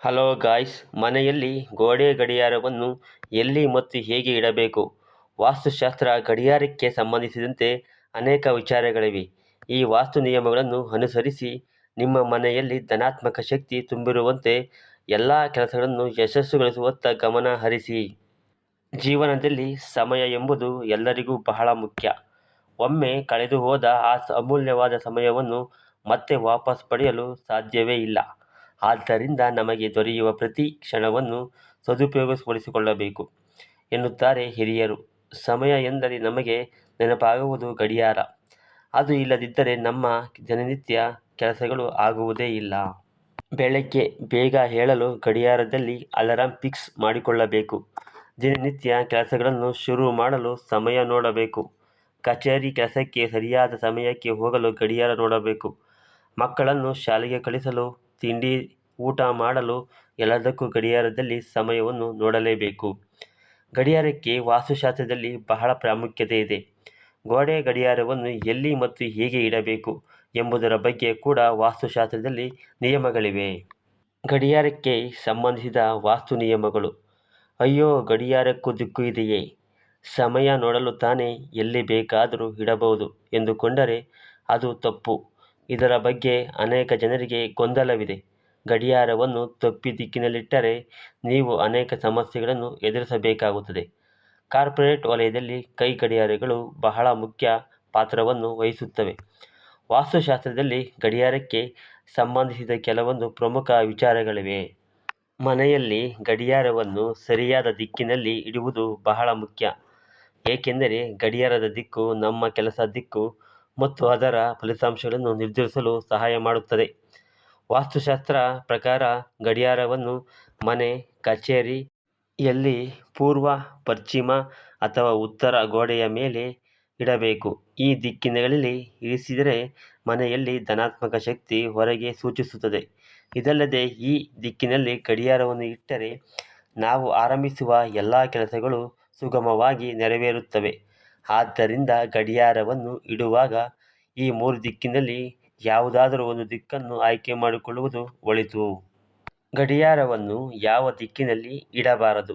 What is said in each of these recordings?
Hello guys, ಮನೆಯಲ್ಲಿ ಗೋಡೆ ಗಡಿಯಾರವನ್ನು ಎಲ್ಲಿ ಮತ್ತು ಹೇಗೆ ಇಡಬೇಕು? ವಾಸ್ತುಶಾಸ್ತ್ರ ಗಡಿಯಾರಕ್ಕೆ ಸಂಬಂಧಿಸಿದಂತೆ ಅನೇಕ ವಿಚಾರಗಳಿವೆ. ಈ ವಾಸ್ತು ನಿಯಮಗಳನ್ನು ಅನುಸರಿಸಿ ನಿಮ್ಮ ಮನೆಯಲ್ಲಿ ಧನಾತ್ಮಕ ಶಕ್ತಿ ತುಂಬಿರುವಂತೆ ಎಲ್ಲ ಕೆಲಸಗಳನ್ನು ಯಶಸ್ವಿಗೊಳಿಸುವತ್ತ ಗಮನ ಹರಿಸಿ. ಜೀವನದಲ್ಲಿ ಸಮಯ ಎಂಬುದು ಎಲ್ಲರಿಗೂ ಬಹಳ ಮುಖ್ಯ. ಒಮ್ಮೆ ಕಳೆದು ಹೋದ ಆ ಅಮೂಲ್ಯವಾದ ಸಮಯವನ್ನು ಮತ್ತೆ ವಾಪಸ್ ಪಡೆಯಲು ಸಾಧ್ಯವೇ ಇಲ್ಲ. ಆದ್ದರಿಂದ ನಮಗೆ ದೊರೆಯುವ ಪ್ರತಿ ಕ್ಷಣವನ್ನು ಸದುಪಯೋಗಪಡಿಸಿಕೊಳ್ಳಬೇಕು ಎನ್ನುತ್ತಾರೆ ಹಿರಿಯರು. ಸಮಯ ಎಂದರೆ ನಮಗೆ ನೆನಪಾಗುವುದು ಗಡಿಯಾರ. ಅದು ಇಲ್ಲದಿದ್ದರೆ ನಮ್ಮ ದಿನನಿತ್ಯ ಕೆಲಸಗಳು ಆಗುವುದೇ ಇಲ್ಲ. ಬೆಳಗ್ಗೆ ಬೇಗ ಏಳಲು ಗಡಿಯಾರದಲ್ಲಿ ಅಲಾರಾಂ ಫಿಕ್ಸ್ ಮಾಡಿಕೊಳ್ಳಬೇಕು. ದಿನನಿತ್ಯ ಕೆಲಸಗಳನ್ನು ಶುರು ಮಾಡಲು ಸಮಯ ನೋಡಬೇಕು. ಕಚೇರಿ ಕೆಲಸಕ್ಕೆ ಸರಿಯಾದ ಸಮಯಕ್ಕೆ ಹೋಗಲು ಗಡಿಯಾರ ನೋಡಬೇಕು. ಮಕ್ಕಳನ್ನು ಶಾಲೆಗೆ ಕಳಿಸಲು, ತಿಂಡಿ ಊಟ ಮಾಡಲು ಎಲ್ಲದಕ್ಕೂ ಗಡಿಯಾರದಲ್ಲಿ ಸಮಯವನ್ನು ನೋಡಲೇಬೇಕು. ಗಡಿಯಾರಕ್ಕೆ ವಾಸ್ತುಶಾಸ್ತ್ರದಲ್ಲಿ ಬಹಳ ಪ್ರಾಮುಖ್ಯತೆ ಇದೆ. ಗೋಡೆ ಗಡಿಯಾರವನ್ನು ಎಲ್ಲಿ ಮತ್ತು ಹೇಗೆ ಇಡಬೇಕು ಎಂಬುದರ ಬಗ್ಗೆ ಕೂಡ ವಾಸ್ತುಶಾಸ್ತ್ರದಲ್ಲಿ ನಿಯಮಗಳಿವೆ. ಗಡಿಯಾರಕ್ಕೆ ಸಂಬಂಧಿಸಿದ ವಾಸ್ತು ನಿಯಮಗಳು. ಅಯ್ಯೋ, ಗಡಿಯಾರಕ್ಕೂ ದಿಕ್ಕು ಇದೆಯೇ? ಸಮಯ ನೋಡಲು ತಾನೇ ಎಲ್ಲಿ ಬೇಕಾದರೂ ಇಡಬಹುದು ಎಂದುಕೊಂಡರೆ ಅದು ತಪ್ಪು. ಇದರ ಬಗ್ಗೆ ಅನೇಕ ಜನರಿಗೆ ಗೊಂದಲವಿದೆ. ಗಡಿಯಾರವನ್ನು ತಪ್ಪಿ ದಿಕ್ಕಿನಲ್ಲಿಟ್ಟರೆ ನೀವು ಅನೇಕ ಸಮಸ್ಯೆಗಳನ್ನು ಎದುರಿಸಬೇಕಾಗುತ್ತದೆ. ಕಾರ್ಪೊರೇಟ್ ವಲಯದಲ್ಲಿ ಕೈ ಗಡಿಯಾರಗಳು ಬಹಳ ಮುಖ್ಯ ಪಾತ್ರವನ್ನು ವಹಿಸುತ್ತವೆ. ವಾಸ್ತುಶಾಸ್ತ್ರದಲ್ಲಿ ಗಡಿಯಾರಕ್ಕೆ ಸಂಬಂಧಿಸಿದ ಕೆಲವೊಂದು ಪ್ರಮುಖ ವಿಚಾರಗಳಿವೆ. ಮನೆಯಲ್ಲಿ ಗಡಿಯಾರವನ್ನು ಸರಿಯಾದ ದಿಕ್ಕಿನಲ್ಲಿ ಇಡುವುದು ಬಹಳ ಮುಖ್ಯ. ಏಕೆಂದರೆ ಗಡಿಯಾರದ ದಿಕ್ಕು ನಮ್ಮ ಕೆಲಸ ದಿಕ್ಕು ಮತ್ತು ಅದರ ಫಲಿತಾಂಶಗಳನ್ನು ನಿರ್ಧರಿಸಲು ಸಹಾಯ ಮಾಡುತ್ತದೆ. ವಾಸ್ತುಶಾಸ್ತ್ರ ಪ್ರಕಾರ ಗಡಿಯಾರವನ್ನು ಮನೆ, ಕಚೇರಿ ಯಲ್ಲಿ ಪೂರ್ವ, ಪಶ್ಚಿಮ ಅಥವಾ ಉತ್ತರ ಗೋಡೆಯ ಮೇಲೆ ಇಡಬೇಕು. ಈ ದಿಕ್ಕಿನಲ್ಲಿ ಇರಿಸಿದರೆ ಮನೆಯಲ್ಲಿ ಧನಾತ್ಮಕ ಶಕ್ತಿ ಹೊರಗೆ ಸೂಚಿಸುತ್ತದೆ. ಇದಲ್ಲದೆ ಈ ದಿಕ್ಕಿನಲ್ಲಿ ಗಡಿಯಾರವನ್ನು ಇಟ್ಟರೆ ನಾವು ಆರಂಭಿಸುವ ಎಲ್ಲ ಕೆಲಸಗಳು ಸುಗಮವಾಗಿ ನೆರವೇರುತ್ತವೆ. ಆದ್ದರಿಂದ ಗಡಿಯಾರವನ್ನು ಇಡುವಾಗ ಈ ಮೂರು ದಿಕ್ಕಿನಲ್ಲಿ ಯಾವುದಾದರೂ ಒಂದು ದಿಕ್ಕನ್ನು ಆಯ್ಕೆ ಮಾಡಿಕೊಳ್ಳುವುದು ಒಳಿತು. ಗಡಿಯಾರವನ್ನು ಯಾವ ದಿಕ್ಕಿನಲ್ಲಿ ಇಡಬಾರದು?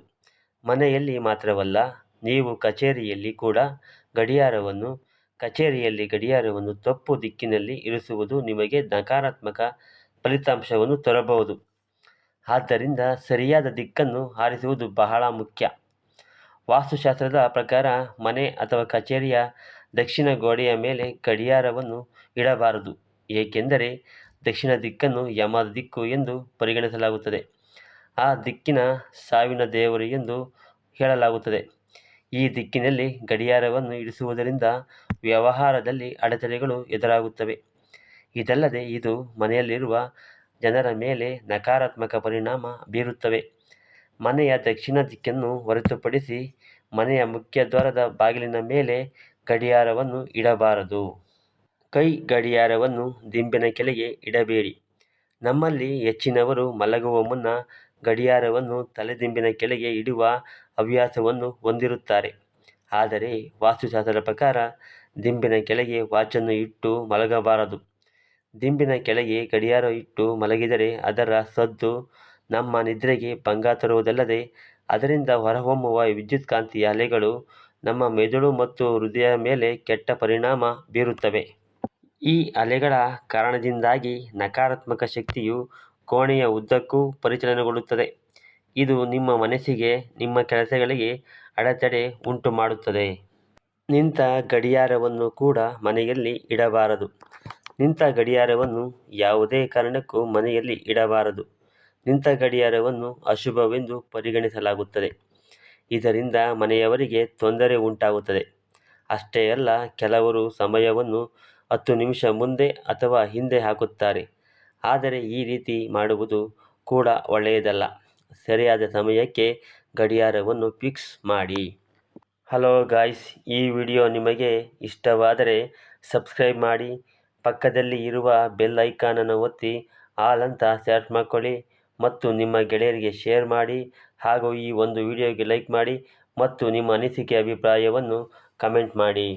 ಮನೆಯಲ್ಲಿ ಮಾತ್ರವಲ್ಲ, ನೀವು ಕಚೇರಿಯಲ್ಲಿ ಕೂಡ ಗಡಿಯಾರವನ್ನು ತಪ್ಪು ದಿಕ್ಕಿನಲ್ಲಿ ಇರಿಸುವುದು ನಿಮಗೆ ನಕಾರಾತ್ಮಕ ಫಲಿತಾಂಶವನ್ನು ತರಬಹುದು. ಆದ್ದರಿಂದ ಸರಿಯಾದ ದಿಕ್ಕನ್ನು ಆರಿಸುವುದು ಬಹಳ ಮುಖ್ಯ. ವಾಸ್ತುಶಾಸ್ತ್ರದ ಪ್ರಕಾರ ಮನೆ ಅಥವಾ ಕಚೇರಿಯ ದಕ್ಷಿಣ ಗೋಡೆಯ ಮೇಲೆ ಗಡಿಯಾರವನ್ನು ಇಡಬಾರದು. ಏಕೆಂದರೆ ದಕ್ಷಿಣ ದಿಕ್ಕನ್ನು ಯಮದ ದಿಕ್ಕು ಎಂದು ಪರಿಗಣಿಸಲಾಗುತ್ತದೆ. ಆ ದಿಕ್ಕಿನ ಸಾವಿನ ದೇವರು ಎಂದು ಹೇಳಲಾಗುತ್ತದೆ. ಈ ದಿಕ್ಕಿನಲ್ಲಿ ಗಡಿಯಾರವನ್ನು ಇರಿಸುವುದರಿಂದ ವ್ಯವಹಾರದಲ್ಲಿ ಅಡೆತಡೆಗಳು ಎದುರಾಗುತ್ತವೆ. ಇದಲ್ಲದೆ ಇದು ಮನೆಯಲ್ಲಿರುವ ಜನರ ಮೇಲೆ ನಕಾರಾತ್ಮಕ ಪರಿಣಾಮ ಬೀರುತ್ತವೆ. ಮನೆಯ ದಕ್ಷಿಣ ದಿಕ್ಕನ್ನು ಹೊರತುಪಡಿಸಿ ಮನೆಯ ಮುಖ್ಯ ದ್ವಾರದ ಬಾಗಿಲಿನ ಮೇಲೆ ಗಡಿಯಾರವನ್ನು ಇಡಬಾರದು. ಕೈ ಗಡಿಯಾರವನ್ನು ದಿಂಬಿನ ಕೆಳಗೆ ಇಡಬೇಡಿ. ನಮ್ಮಲ್ಲಿ ಹೆಚ್ಚಿನವರು ಮಲಗುವ ಮುನ್ನ ಗಡಿಯಾರವನ್ನು ತಲೆದಿಂಬಿನ ಕೆಳಗೆ ಇಡುವ ಹವ್ಯಾಸವನ್ನು ಹೊಂದಿರುತ್ತಾರೆ. ಆದರೆ ವಾಸ್ತುಶಾಸ್ತ್ರದ ಪ್ರಕಾರ ದಿಂಬಿನ ಕೆಳಗೆ ವಾಚನ್ನು ಇಟ್ಟು ಮಲಗಬಾರದು. ದಿಂಬಿನ ಕೆಳಗೆ ಗಡಿಯಾರ ಇಟ್ಟು ಮಲಗಿದರೆ ಅದರ ಸದ್ದು ನಮ್ಮ ನಿದ್ರೆಗೆ ಭಂಗ ತರುವುದಲ್ಲದೆ ಅದರಿಂದ ಹೊರಹೊಮ್ಮುವ ವಿದ್ಯುತ್ಕಾಂತೀಯ ಅಲೆಗಳು ನಮ್ಮ ಮೆದುಳು ಮತ್ತು ಹೃದಯದ ಮೇಲೆ ಕೆಟ್ಟ ಪರಿಣಾಮ ಬೀರುತ್ತವೆ. ಈ ಅಲೆಗಳ ಕಾರಣದಿಂದಾಗಿ ನಕಾರಾತ್ಮಕ ಶಕ್ತಿಯು ಕೋಣೆಯ ಉದ್ದಕ್ಕೂ ಪರಿಚಲನೆಗೊಳ್ಳುತ್ತದೆ. ಇದು ನಿಮ್ಮ ಮನಸ್ಸಿಗೆ, ನಿಮ್ಮ ಕೆಲಸಗಳಿಗೆ ಅಡೆತಡೆ ಉಂಟುಮಾಡುತ್ತದೆ. ನಿಂತ ಗಡಿಯಾರವನ್ನು ಕೂಡ ಮನೆಯಲ್ಲಿ ಇಡಬಾರದು. ನಿಂತ ಗಡಿಯಾರವನ್ನು ಯಾವುದೇ ಕಾರಣಕ್ಕೂ ಮನೆಯಲ್ಲಿ ಇಡಬಾರದು. ನಿಂತ ಗಡಿಯಾರವನ್ನು ಅಶುಭವೆಂದು ಪರಿಗಣಿಸಲಾಗುತ್ತದೆ. ಇದರಿಂದ ಮನೆಯವರಿಗೆ ತೊಂದರೆ ಉಂಟಾಗುತ್ತದೆ. ಅಷ್ಟೇ ಅಲ್ಲ, ಕೆಲವರು ಸಮಯವನ್ನು 10 ನಿಮಿಷ ಮುಂದೆ ಅಥವಾ ಹಿಂದೆ ಹಾಕುತ್ತಾರೆ. ಆದರೆ ಈ ರೀತಿ ಮಾಡುವುದು ಕೂಡ ಒಳ್ಳೆಯದಲ್ಲ. ಸರಿಯಾದ ಸಮಯಕ್ಕೆ ಗಡಿಯಾರವನ್ನು ಫಿಕ್ಸ್ ಮಾಡಿ. ಹಲೋ ಗಾಯ್ಸ್, ಈ ವಿಡಿಯೋ ನಿಮಗೆ ಇಷ್ಟವಾದರೆ ಸಬ್ಸ್ಕ್ರೈಬ್ ಮಾಡಿ, ಪಕ್ಕದಲ್ಲಿ ಇರುವ ಬೆಲ್ ಐಕಾನನ್ನು ಒತ್ತಿ ಆಲ್ ಅಂತ ಸೆಲೆಕ್ಟ್ ಮಾಡಿಕೊಳ್ಳಿ ಮತ್ತು ನಿಮ್ಮ ಗೆಳೆಯರಿಗೆ ಶೇರ್ ಮಾಡಿ. ಹಾಗೂ ಈ ಒಂದು ವಿಡಿಯೋಗೆ ಲೈಕ್ ಮಾಡಿ ಮತ್ತು ನಿಮ್ಮ ಅನಿಸಿಕೆ ಅಭಿಪ್ರಾಯವನ್ನು ಕಮೆಂಟ್ ಮಾಡಿ.